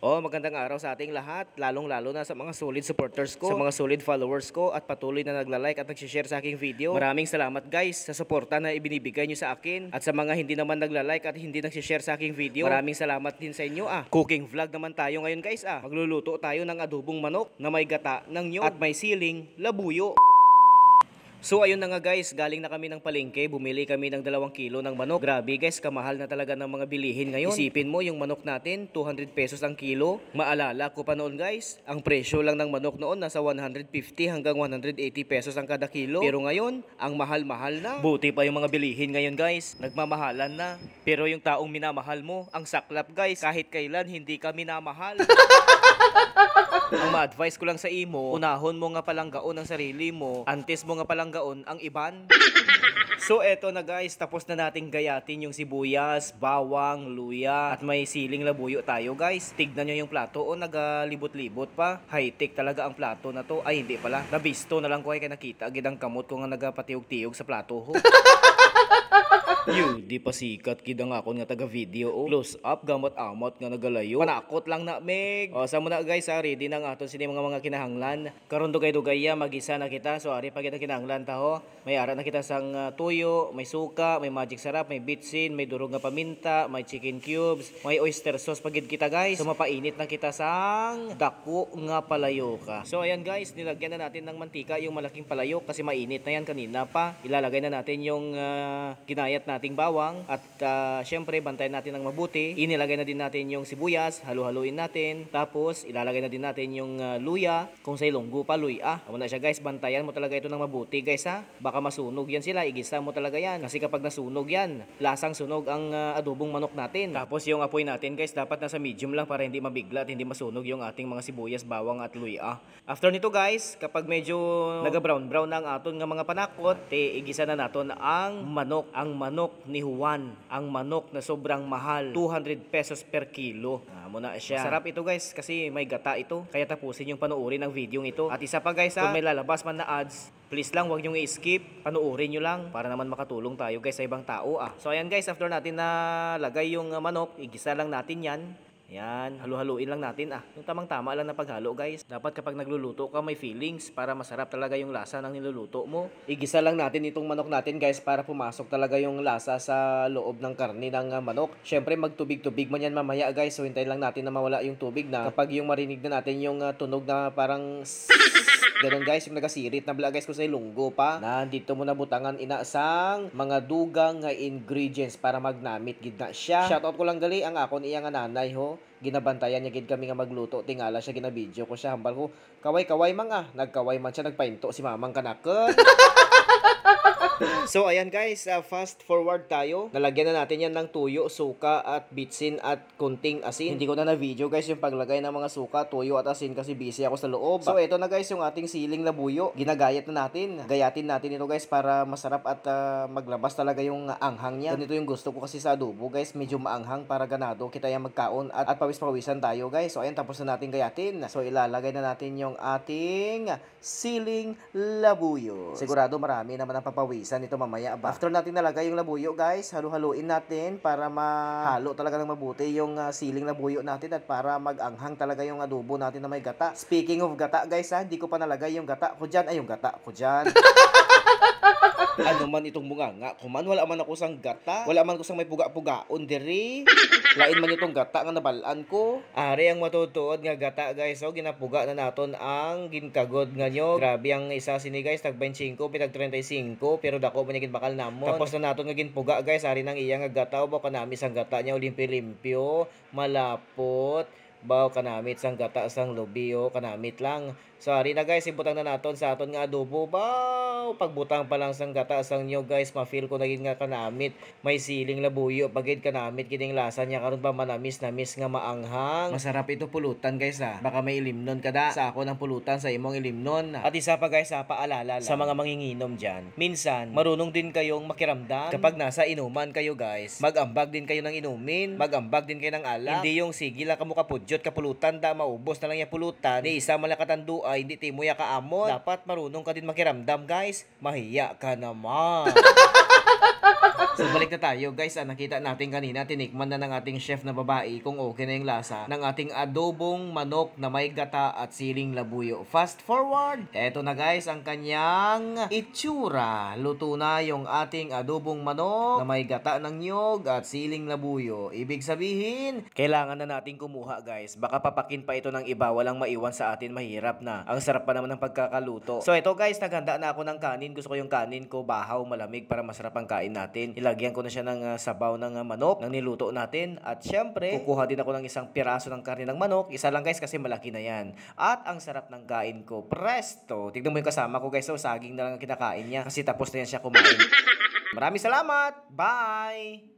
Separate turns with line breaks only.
Magandang araw sa ating lahat, lalong-lalo na sa mga solid supporters ko, sa mga solid followers ko at patuloy na nagla-like at nag-share sa aking video. Maraming salamat guys sa suporta na ibinibigay nyo sa akin, at sa mga hindi naman nagla-like at hindi nag-share sa aking video, maraming salamat din sa inyo. Cooking vlog naman tayo ngayon guys. Magluluto tayo ng adobong manok na may gata ng nyog at may siling labuyo. So ayun na nga guys, galing na kami ng palengke, bumili kami ng 2 kilo ng manok. Grabe guys, kamahal na talaga ng mga bilihin ngayon. Isipin mo yung manok natin, 200 pesos ang kilo. Maalala ko pa noon guys, ang presyo lang ng manok noon nasa 150 hanggang 180 pesos ang kada kilo. Pero ngayon, ang mahal-mahal na. Buti pa yung mga bilihin ngayon guys, nagmamahalan na. Pero yung taong minamahal mo, ang saklap guys, kahit kailan hindi ka minamahal. Ang ma-advise ko lang sa imo, unahon mo nga palang gaon ang sarili mo, antes mo nga palang gaon ang iban. So eto na guys, tapos na nating gayatin yung sibuyas, bawang, luya, at may siling labuyo tayo guys. Tignan nyo yung plato, nagalibot-libot pa. High-tech talaga ang plato na to. Ay hindi pala, nabisto na lang ko kaya nakita agad ang kamot ko nga nagapatiyog-tiyog sa plato ho. Di pa sikat kida nga ako nga taga-video close up gamot amot nga nagalayo. Panakot lang na meg. Sa muna guys, ready na nga aton sini mga kinahanglan. Karon dugay-dugaya magisa na kita. So ari pa kita kinahanglan taho. May ara na kita sang tuyo, may suka, may magic sarap, may bitsin, may durog nga paminta, may chicken cubes, may oyster sauce pagid kita guys. So mapainit na kita sang dako nga palayok. So ayan guys, nilagyan na natin ng mantika yung malaking palayok kasi mainit na yan kanina pa. Ilalagay na natin yung ginayat nating bawang at syempre bantayan natin ng mabuti. Inilagay na din natin yung sibuyas, halu-haluin natin. Tapos ilalagay na din natin yung luya. Kung sa ilonggo pa luya. Amo na siya guys, bantayan mo talaga ito ng mabuti guys ha. Baka masunog yan sila, igisa mo talaga yan. Kasi kapag nasunog yan, lasang sunog ang adobong manok natin. Tapos yung apoy natin guys, dapat nasa medium lang para hindi mabigla at hindi masunog yung ating mga sibuyas, bawang at luya. After nito guys, kapag medyo naga-brown-brown na ang aton nga mga panakot, igisa na natin ang manok. Ang manok ni Juan, ang manok na sobrang mahal, 200 pesos per kilo. Muna siya. Masarap ito guys kasi may gata ito. Kaya tapusin yung panoorin ng video ito. At isa pa guys kung may lalabas man na ads, please lang wag nyo i-skip. Panoorin nyo lang para naman makatulong tayo guys sa ibang tao. So ayan guys, after natin na lagay yung manok, igisa lang natin yan. Yan, halu-haluin lang natin yung tamang-tama lang na paghalo guys. Dapat kapag nagluluto ka may feelings para masarap talaga yung lasa ng niluluto mo. Igisa lang natin itong manok natin guys para pumasok talaga yung lasa sa loob ng karne ng manok. Syempre magtubig-tubig man yan mamaya guys. So hintayin lang natin na mawala yung tubig na kapag yung marinig na natin yung tunog na parang ganun guys, yung nagasirit na bala guys ko sa ilunggo pa. Nandito mo na butangan inaasang mga dugang nga ingredients para magnamit gid na siya. Shoutout ko lang gali ang akon iya nga nanay ho. Ginabantayan niya gid kami nga magluto. Tingala siya, ginabidyo ko siya. Hambal ko, kaway-kaway man nagkaway man siya, nagpainto si mamang kanakon. So ayan guys, fast forward tayo. Nalagyan na natin yan ng tuyo, suka at bitsin at kunting asin. Hindi ko na video guys yung paglagay ng mga suka, tuyo at asin kasi busy ako sa loob. So ito na guys yung ating siling labuyo. Ginagayat na natin. Gayatin natin ito guys para masarap at maglabas talaga yung anghang niya. Ganito yung gusto ko kasi sa adobo guys, medyo maanghang para ganado kita yung magkaon at pawis-pawisan tayo guys. So ayan, tapos na natin gayatin. So ilalagay na natin yung ating siling labuyo. Sigurado marami naman ang papawisan ito mamaya. After natin nalagay yung labuyo guys, halu-haluin natin para mahalo talaga ng mabuti yung siling labuyo natin at para mag-anghang talaga yung adobo natin na may gata. Speaking of gata guys hindi ko pa nalagay yung gata ko dyan. Ay, yung gata ko dyan. Ano man itong bunganga, kuman wala man ako sang gata, wala man ko sang may puga-pugaon diri. Lain man itong gata nga nabalaan ko. Ari ang matutuod nga gata guys. So ginapuga na naton ang ginkagod nga nyo. Grabe ang isa sini guys, tag 25 pinag 35 pero dako man gid bakal namon. Tapos na naton nga ginpuga guys, ari nang iya nga gata o kanami sang gata nya limpyo-limpyo, malapot. Baw kanamit sang gata sang lubi kanamit lang. So ari na guys, ibutang na naton sa aton nga adobo. Baw pagbutang pa lang sang gata sang nyo guys, ma-feel ko naging nga kanamit. May siling labuyo pagid kanamit kining lasa niya karon pa manamis nga maanghang. Masarap ito pulutan guys Baka may ilimnon kada sa ako ng pulutan sa imong ilimnon. At isa pa guys paalala lang sa mga manginginom diyan. Minsan marunong din kayong makiramdam kapag nasa inuman kayo guys. Mag-ambag din kayo ng inumin, mag-ambag din kayo ng alak. Hindi yung sige lang kamo kapudjot kapulutan maubos na lang yung pulutan. Ni isa man lang katanduan hindi ti mo ya kaamon. Dapat marunong ka din makiramdam guys. Mahiya ka naman. So balik na tayo guys, nakita natin kanina, tinikman na ng ating chef na babae kung okay na yung lasa ng ating adobong manok na may gata at siling labuyo. Fast forward, eto na guys ang kanyang itsura. Luto na yung ating adobong manok na may gata ng niyog at siling labuyo. Ibig sabihin, kailangan na natin kumuha guys. Baka papakin pa ito ng iba, walang maiwan sa atin, mahirap na. Ang sarap pa naman ng pagkakaluto. So ito guys, naghanda na ako ng kanin. Gusto ko yung kanin ko bahaw, malamig para masarap ang kain natin. Ilagyan ko na siya ng sabaw ng manok na niluto natin. At syempre, kukuha din ako ng isang piraso ng karne ng manok. Isa lang guys kasi malaki na yan. At ang sarap ng kain ko, presto. Tignan mo yung kasama ko guys, so saging na lang ang kinakain niya kasi tapos na yan siya kumain. Maraming salamat. Bye!